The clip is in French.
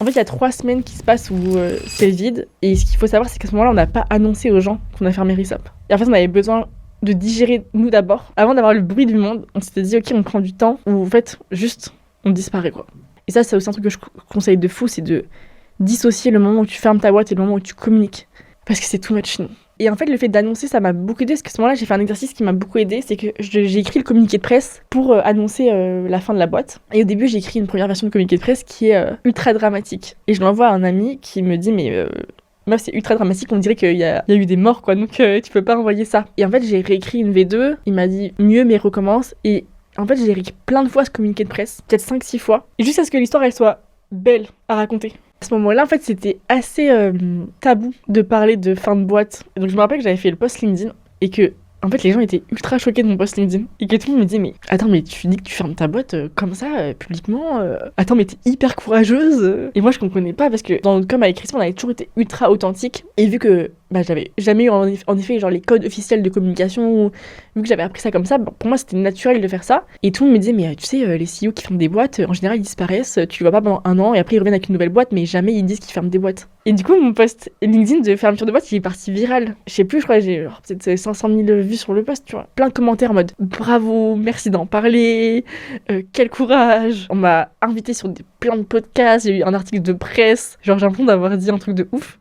En fait, il y a 3 semaines qui se passent où c'est vide. Et ce qu'il faut savoir, c'est qu'à ce moment-là, on n'a pas annoncé aux gens qu'on a fermé Resop. Et en fait, on avait besoin de digérer, nous d'abord. Avant d'avoir le bruit du monde, on s'était dit, ok, on prend du temps. Ou en fait, juste, on disparaît, quoi. Et ça, c'est aussi un truc que je conseille de fou, c'est de dissocier le moment où tu fermes ta boîte et le moment où tu communiques. Parce que c'est too much. Et en fait, le fait d'annoncer, ça m'a beaucoup aidé, parce qu'à ce moment-là, j'ai fait un exercice qui m'a beaucoup aidé, c'est que j'ai écrit le communiqué de presse pour annoncer la fin de la boîte. Et au début, j'ai écrit une première version de communiqué de presse qui est ultra dramatique. Et je l'envoie à un ami qui me dit, mais meuf, c'est ultra dramatique, on dirait qu'il y a eu des morts, quoi, donc tu peux pas envoyer ça. Et en fait, j'ai réécrit une V2, il m'a dit, mieux, mais recommence. Et en fait, j'ai réécrit plein de fois ce communiqué de presse, peut-être 5-6 fois, et jusqu'à ce que l'histoire, elle soit belle à raconter. À ce moment-là, en fait, c'était assez tabou de parler de fin de boîte. Et donc, je me rappelle que j'avais fait le post LinkedIn et que, en fait, les gens étaient ultra choqués de mon post LinkedIn. Et que tout le monde me disait, mais attends, mais tu dis que tu fermes ta boîte comme ça, publiquement attends, mais t'es hyper courageuse. Et moi, je comprenais pas parce que dans notre com avec Crispin, on avait toujours été ultra authentique. Et vu que j'avais jamais eu en effet genre les codes officiels de communication, ou vu que j'avais appris ça comme ça, pour moi c'était naturel de faire ça. Et tout le monde me disait, mais tu sais, les CEO qui ferment des boîtes, en général ils disparaissent, tu les vois pas pendant 1 an et après ils reviennent avec une nouvelle boîte, mais jamais ils disent qu'ils ferment des boîtes. Et du coup, mon post LinkedIn de fermeture de boîte, il est parti viral. Je sais plus, je crois, j'ai peut-être 500 000 vues sur le post, tu vois. Plein de commentaires en mode bravo, merci d'en parler, quel courage. On m'a invité sur plein de podcasts, j'ai eu un article de presse, genre j'ai l'impression d'avoir dit un truc de ouf.